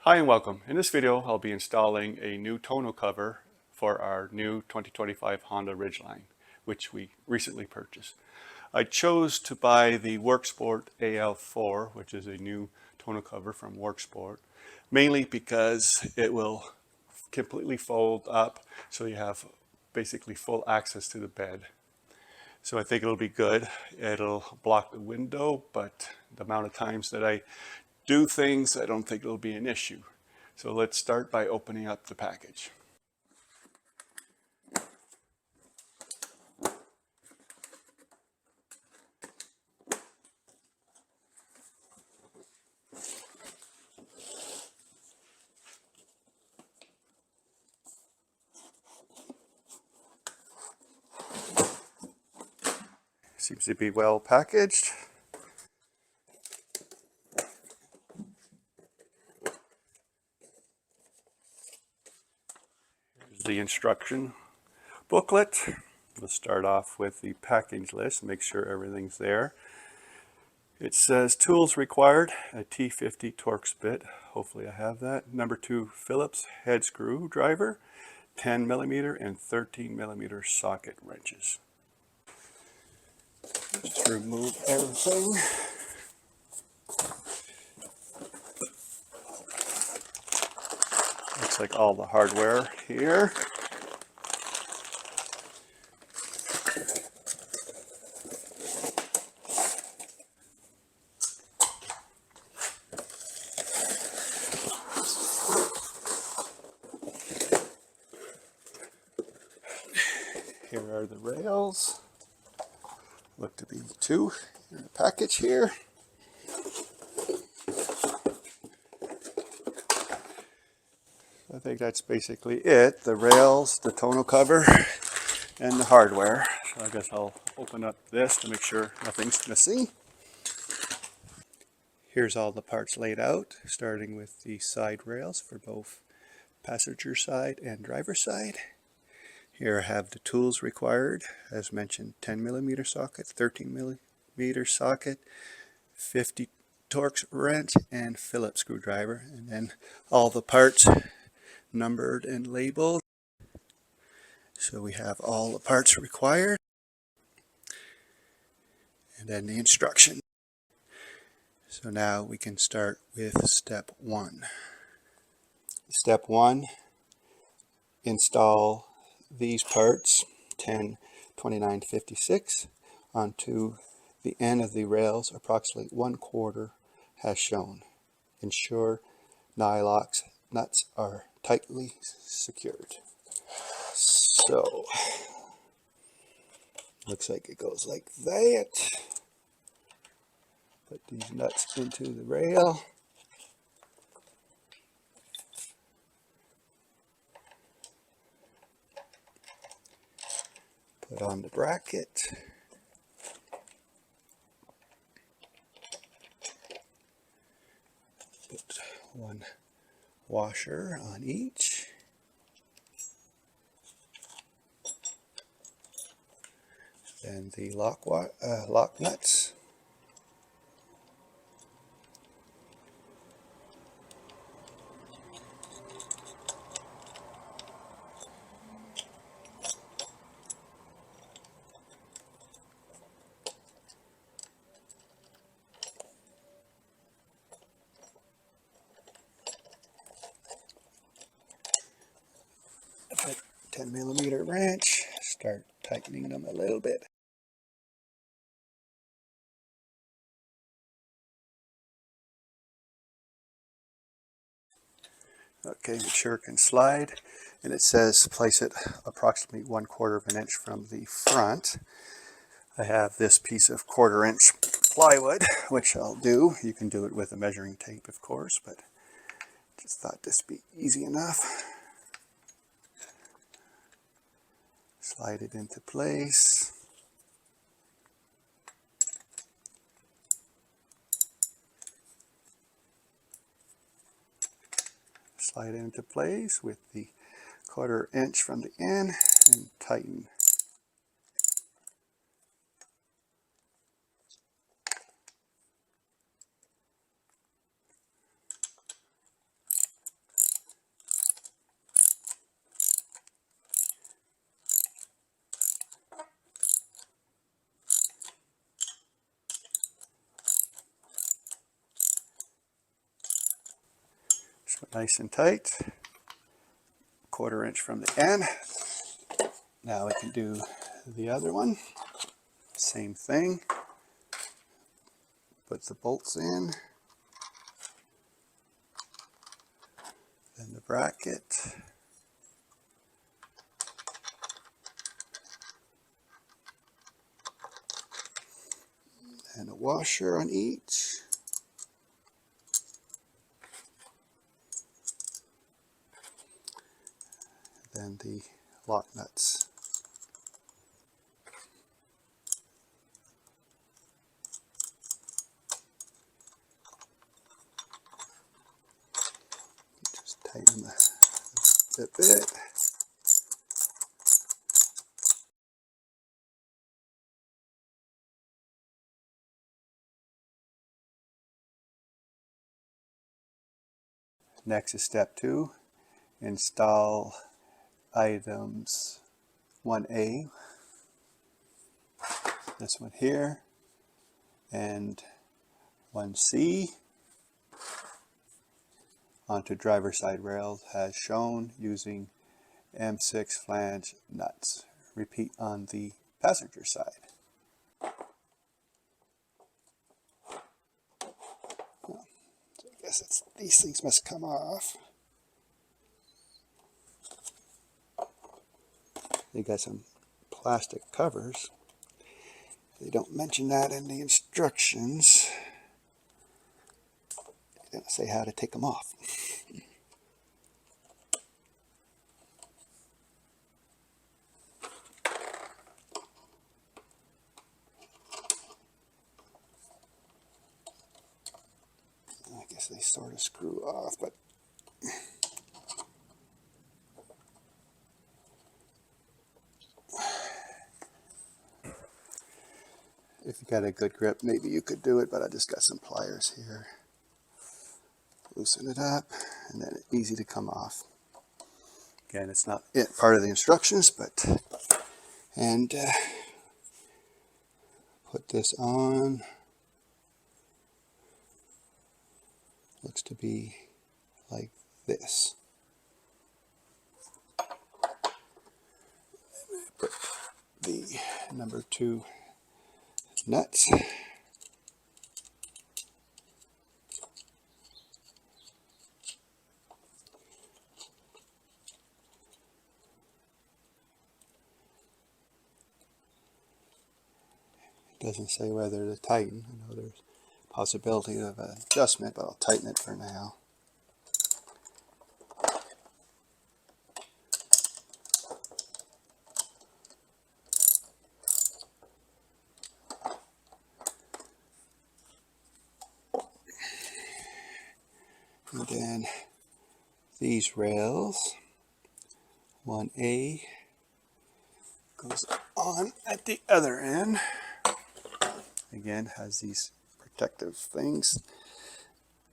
Hi and welcome. In this video I'll be installing a new tonneau cover for our new 2025 Honda Ridgeline, which we recently purchased. I chose to buy the Worksport AL4, which is a new tonneau cover from Worksport, mainly because it will completely fold up so you have basically full access to the bed. So I think it'll be good. It'll block the window, but the amount of times that I do things, I don't think it'll be an issue. So let's start by opening up the package. Seems to be well packaged. Here's the instruction booklet. We'll start off with the package list, make sure everything's there. It says tools required, a T50 Torx bit, hopefully I have that. Number 2 Phillips head screwdriver, 10mm and 13mm socket wrenches. Just remove everything. Looks like all the hardware here. Here are the rails. Look to be 2 in the package here. I think that's basically it. The rails, the tonneau cover, and the hardware. So I guess I'll open up this to make sure nothing's missing. Here's all the parts laid out, starting with the side rails for both passenger side and driver side. Here I have the tools required, as mentioned, 10mm socket, 13mm socket, 50 Torx wrench, and Phillips screwdriver, and then all the parts numbered and labeled. So we have all the parts required, and then the instruction. So now we can start with step 1. Step 1, install these parts 10, 29, 56 onto the end of the rails, approximately 1/4 as shown. Ensure nylock nuts are tightly secured. So looks like it goes like that. Put these nuts into the rail. Put on the bracket. Put one washer on each. Then the lock nuts. Put 10mm wrench. Start tightening them a little bit. Okay, make sure it can slide, and it says place it approximately 1/4 of an inch from the front. I have this piece of 1/4 inch plywood, which I'll do. You can do it with a measuring tape, of course, but just thought this would be easy enough. Slide it into place. Slide it into place with the 1/4 inch from the end and tighten. Nice and tight. 1/4 inch from the end. Now we can do the other one. Same thing. Put the bolts in. Then the bracket. And a washer on each. Then the lock nuts. Just tighten the bit. Next is step 2. Install items 1A, this one here, and 1C onto driver side rails as shown using M6 flange nuts. Repeat on the passenger side. So I guess these things must come off. They got some plastic covers. They don't mention that in the instructions. They don't say how to take them off. I guess they sort of screw off, but if you got a good grip, maybe you could do it, but I just got some pliers here. Loosen it up, and then it's easy to come off. Again, it's not part of the instructions, but, and put this on. Looks to be like this. Put the number 2 nuts. It doesn't say whether to tighten. I know there's a possibility of adjustment, but I'll tighten it for now. And then these rails, 1A goes on at the other end. Again, has these protective things,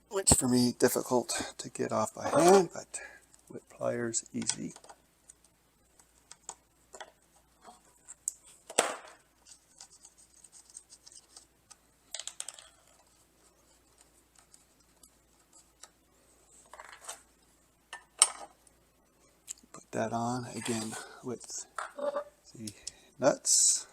which for me difficult to get off by hand, but with pliers easy. Put that on again with the nuts.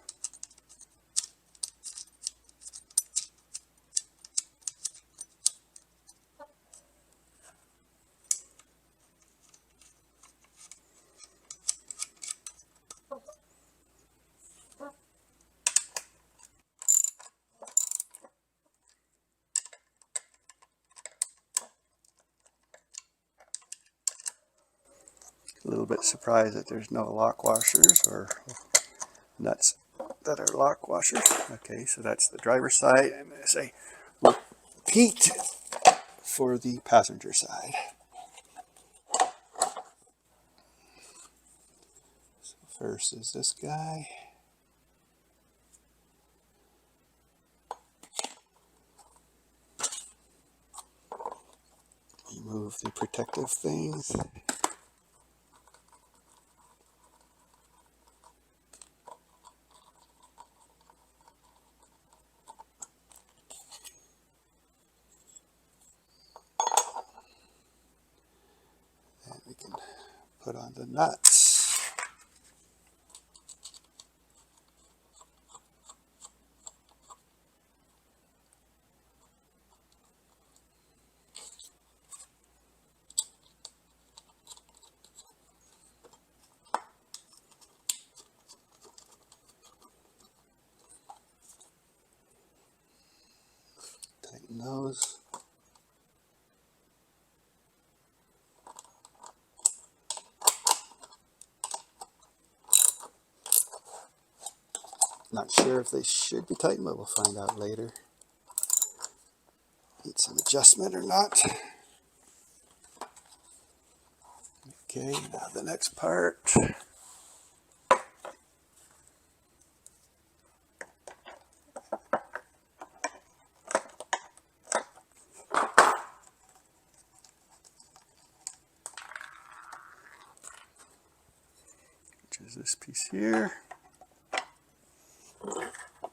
A little bit surprised that there's no lock washers or nuts that are lock washers. Okay, so that's the driver's side. I'm going to say repeat for the passenger side. So first is this guy. Remove the protective things. we can put on the nuts. Tighten those. Not sure if they should be tightened, but we'll find out later. Need some adjustment or not. Okay, now the next part. Which is this piece here.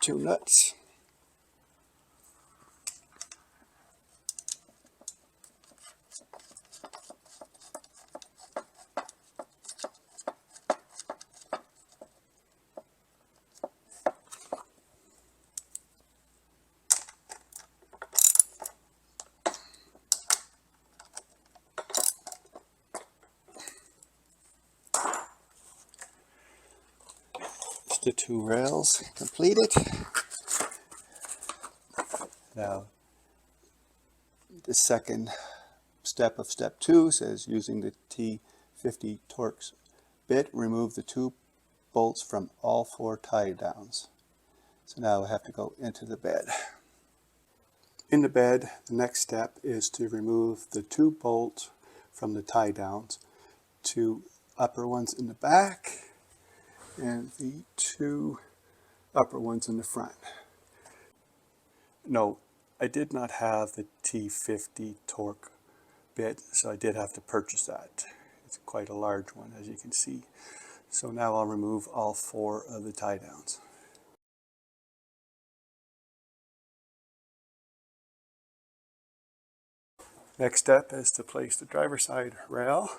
2 nuts. The 2 rails completed. Now, the second step of step 2 says using the T50 Torx bit, remove the 2 bolts from all 4 tie downs. So now I have to go into the bed. In the bed, the next step is to remove the 2 bolts from the tie downs, 2 upper ones in the back and the 2 upper ones in the front. No, I did not have the T50 Torx bit, so I did have to purchase that. It's quite a large one, as you can see. So now I'll remove all 4 of the tie downs. Next step is to place the driver's side rail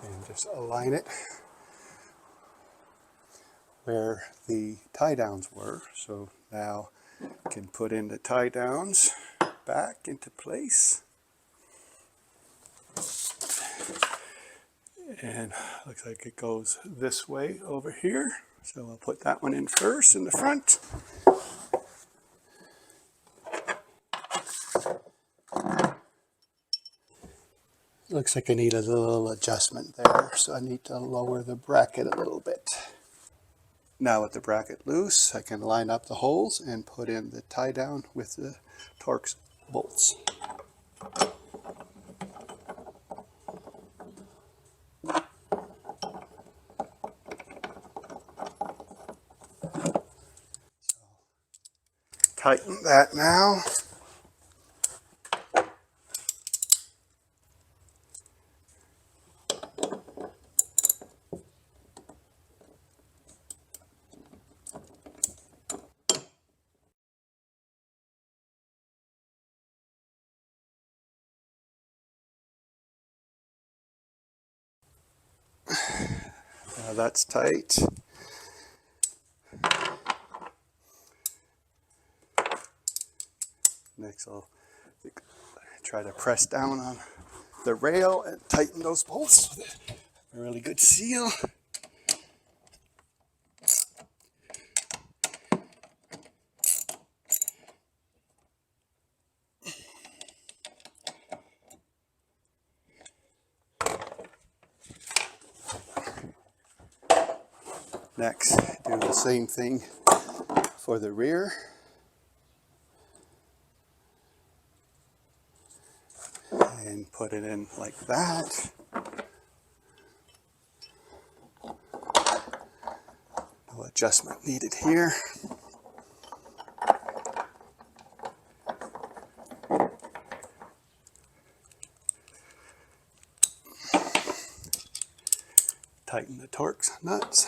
and just align it where the tie downs were. So now I can put in the tie downs back into place. And looks like it goes this way over here. So I'll put that one in first in the front. Looks like I need a little adjustment there, so I need to lower the bracket a little bit. Now with the bracket loose, I can line up the holes and put in the tie down with the Torx bolts. Tighten that now. Now that's tight. Next I'll try to press down on the rail and tighten those bolts with a really good seal. Next, do the same thing for the rear. And put it in like that. No adjustment needed here. Tighten the Torx nuts.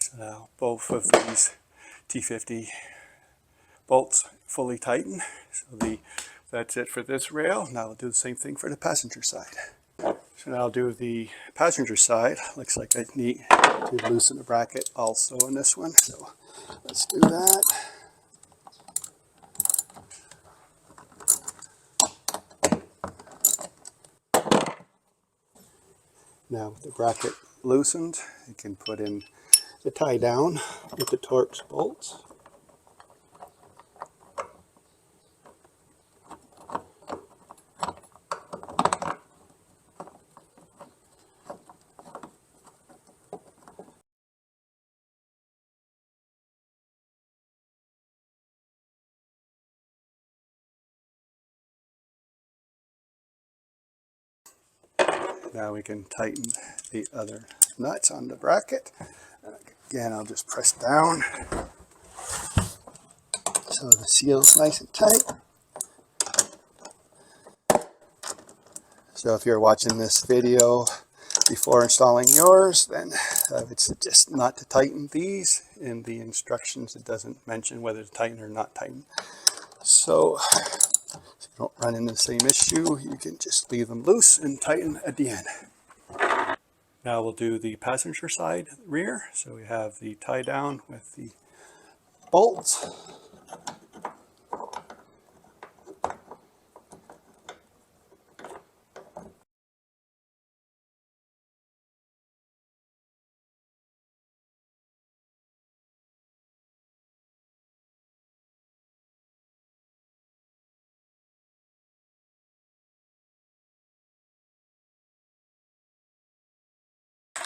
So now both of these T50 bolts fully tighten. So that's it for this rail. Now we'll do the same thing for the passenger side. So now I'll do the passenger side. Looks like I need to loosen the bracket also in this one. So let's do that. Now with the bracket loosened, you can put in the tie down with the Torx bolts. Now we can tighten the other nuts on the bracket. Again, I'll just press down so the seal is nice and tight. So if you're watching this video before installing yours, then I would suggest not to tighten these. In the instructions, it doesn't mention whether to tighten or not tighten. So if you don't run into the same issue, you can just leave them loose and tighten at the end. Now we'll do the passenger side rear. So we have the tie down with the bolts.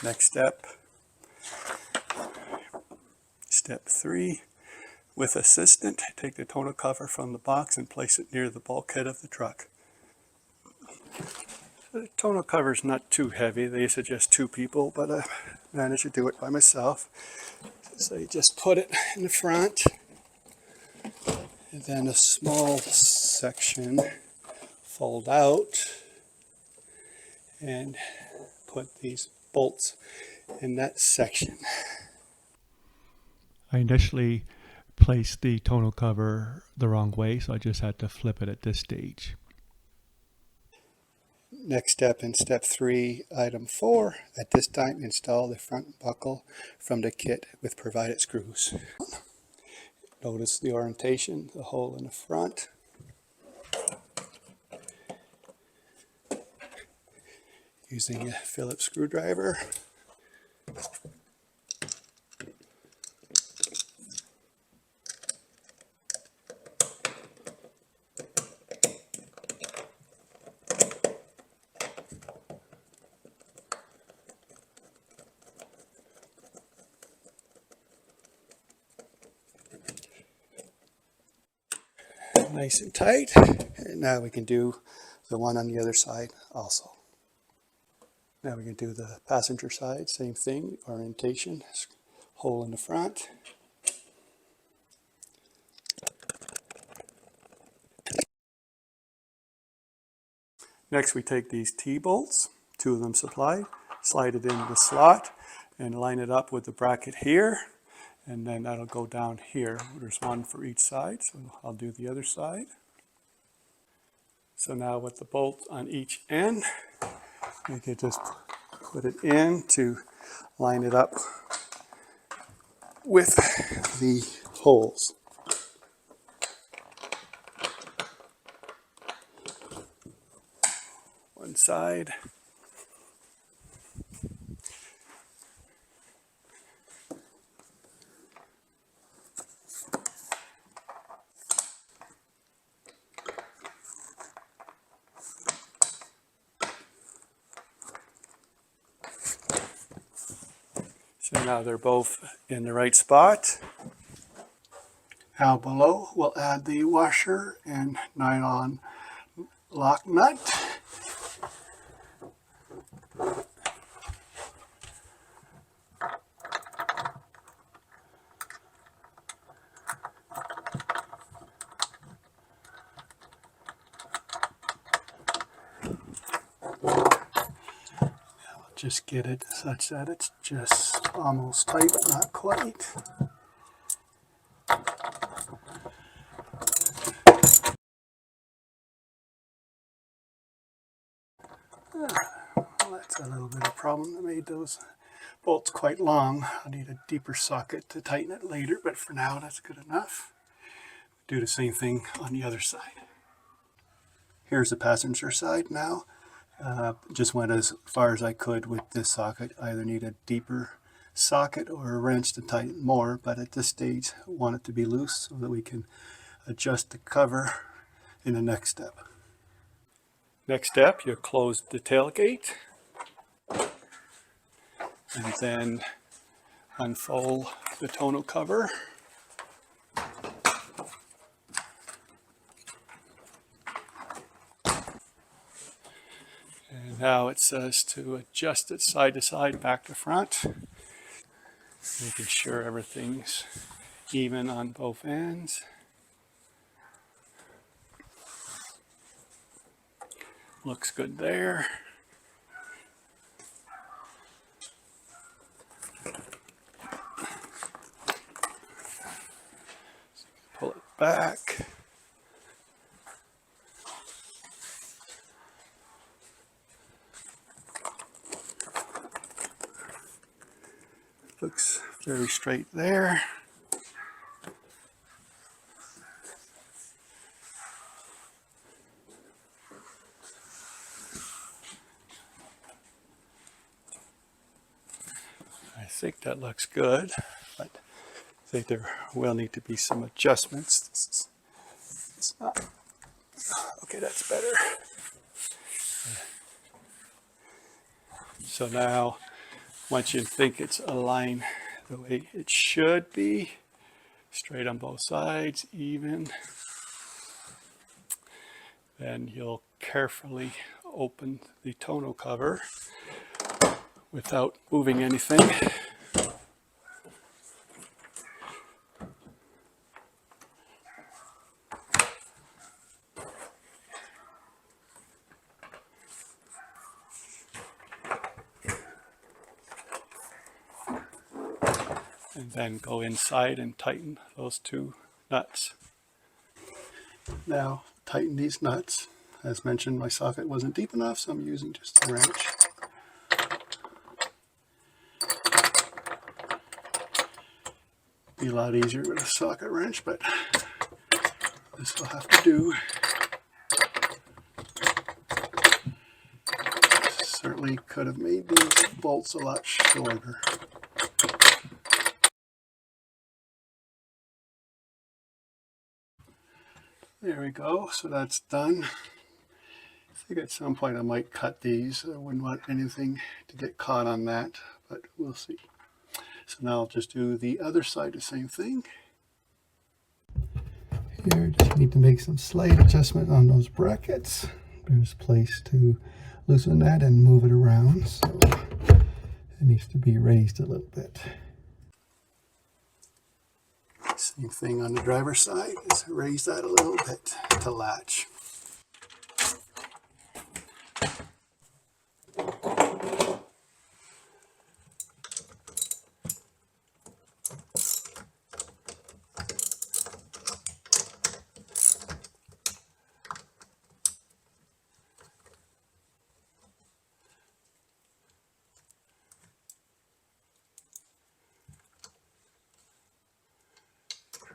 Next step, step 3, with assistant, take the tonneau cover from the box and place it near the bulkhead of the truck. The tonneau cover is not too heavy. They suggest 2 people, but I managed to do it by myself. So you just put it in the front, and then a small section fold out and put these bolts in that section. I initially placed the tonneau cover the wrong way, so I just had to flip it at this stage. Next step in step 3, item 4, at this time install the front buckle from the kit with provided screws. Notice the orientation, the hole in the front. Using a Phillips screwdriver. Nice and tight. And now we can do the one on the other side also. Now we can do the passenger side, same thing, orientation, hole in the front. Next we take these T-bolts, 2 of them supplied, slide it in the slot and line it up with the bracket here, and then that'll go down here. There's 1 for each side, so I'll do the other side. So now with the bolt on each end, we can just put it in to line it up with the holes. One side. So now they're both in the right spot. Now below we'll add the washer and nylon lock nut. just get it such that it's just almost tight, but not quite. Well, that's a little bit of a problem that made those bolts quite long. I need a deeper socket to tighten it later, but for now that's good enough. Do the same thing on the other side. Here's the passenger side now. Just went as far as I could with this socket. I either need a deeper socket or a wrench to tighten more, but at this stage I want it to be loose so that we can adjust the cover in the next step. Next step, you close the tailgate and then unfold the tonneau cover. And now it says to adjust it side to side, back to front, making sure everything's even on both ends. Looks good there. Pull it back. Looks very straight there. I think that looks good, but I think there will need to be some adjustments. It's not. Okay, that's better. So now, once you think it's aligned the way it should be, straight on both sides, even, then you'll carefully open the tonneau cover without moving anything. And then go inside and tighten those two nuts. Now tighten these nuts. As mentioned, my socket wasn't deep enough, so I'm using just a wrench. Be a lot easier with a socket wrench, but this will have to do. Certainly could have made these bolts a lot shorter. There we go, so that's done. I think at some point I might cut these. I wouldn't want anything to get caught on that, but we'll see. So now I'll just do the other side, the same thing. Here, just need to make some slight adjustment on those brackets. There's a place to loosen that and move it around, so it needs to be raised a little bit. Same thing on the driver's side, just raise that a little bit to latch.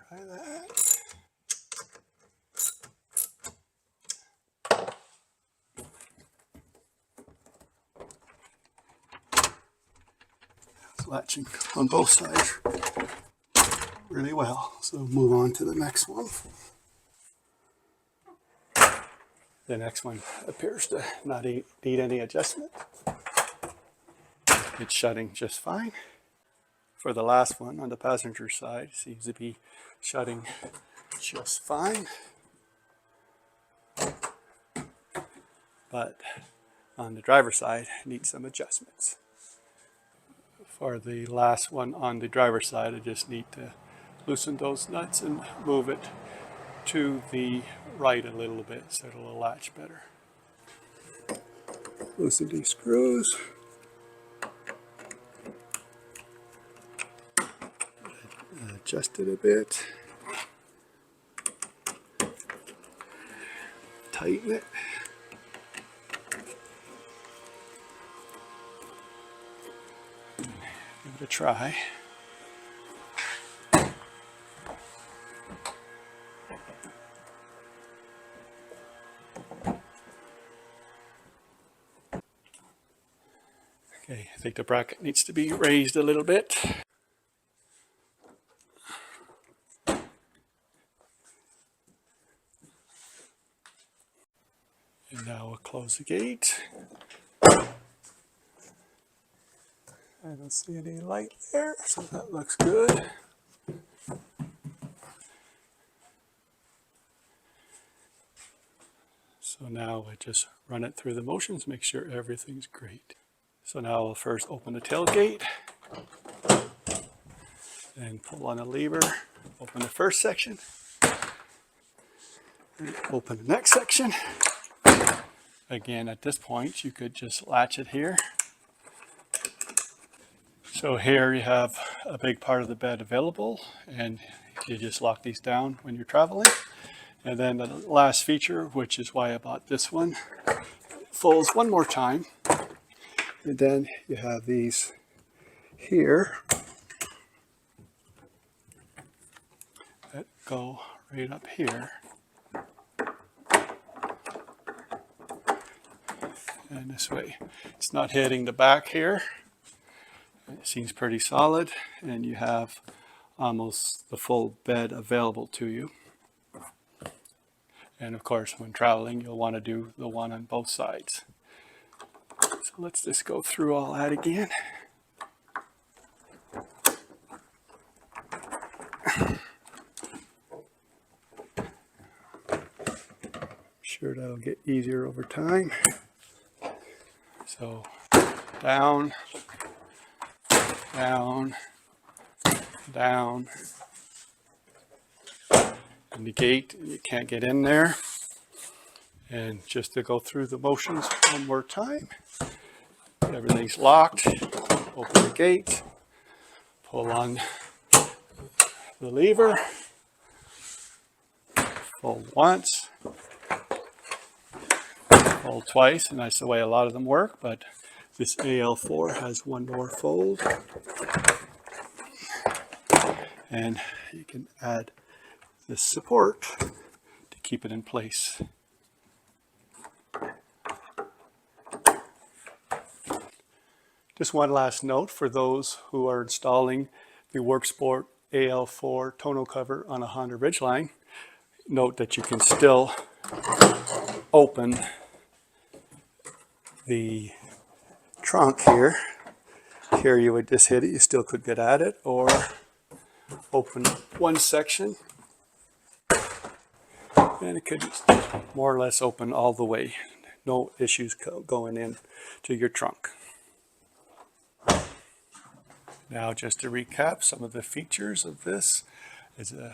Try that. Latching on both sides really well. So move on to the next one. The next one appears to not need any adjustment. It's shutting just fine. For the last one on the passenger side, seems to be shutting just fine. But on the driver's side, needs some adjustments. For the last one on the driver's side, I just need to loosen those nuts and move it to the right a little bit so it'll latch better. Loosen these screws. adjust it a bit. Tighten it. Give it a try. Okay, I think the bracket needs to be raised a little bit. And now we'll close the gate. I don't see any light there, so that looks good. So now I just run it through the motions, make sure everything's great. So now we'll first open the tailgate and pull on the lever, open the first section, and open the next section. Again, at this point, you could just latch it here. So here you have a big part of the bed available, and you just lock these down when you're traveling. And then the last feature, which is why I bought this one, folds one more time. And then you have these here that go right up here. And this way, it's not hitting the back here. It seems pretty solid, and you have almost the full bed available to you. And of course, when traveling, you'll want to do the one on both sides. So let's just go through all that again. I'm sure that'll get easier over time. So down, down, down. And the gate, you can't get in there. And just to go through the motions one more time. Everything's locked. Open the gate. Pull on the lever. Fold once. Fold twice, and that's the way a lot of them work, but this AL4 has one more fold. And you can add this support to keep it in place. Just one last note for those who are installing the Worksport AL4 tonneau cover on a Honda Ridgeline. Note that you can still open the trunk here. Here you would just hit it, you still could get at it, or open one section and it could more or less open all the way. No issues going in to your trunk. Now just to recap some of the features of this.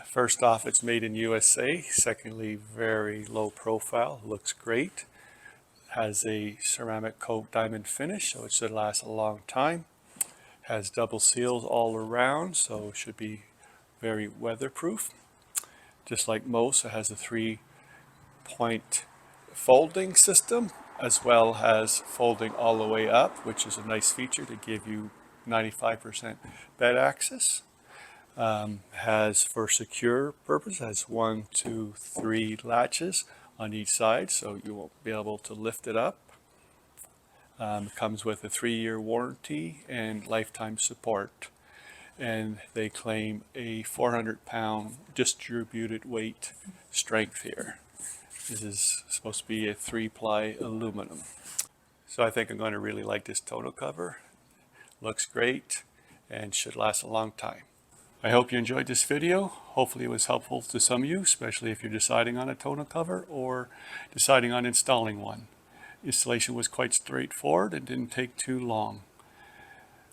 First off, it's made in USA. Secondly, very low profile, looks great. Has a ceramic coat diamond finish, so it should last a long time. Has double seals all around, so it should be very weatherproof. Just like most, it has a 3-point folding system, as well as folding all the way up, which is a nice feature to give you 95% bed access. Has, for secure purpose, has 1, 2, 3 latches on each side, so you won't be able to lift it up. Comes with a 3-year warranty and lifetime support. And they claim a 400-pound distributed weight strength here. This is supposed to be a 3-ply aluminum. So I think I'm going to really like this tonneau cover. Looks great and should last a long time. I hope you enjoyed this video. Hopefully it was helpful to some of you, especially if you're deciding on a tonneau cover or deciding on installing one. Installation was quite straightforward and didn't take too long.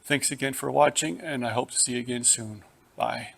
Thanks again for watching, and I hope to see you again soon. Bye.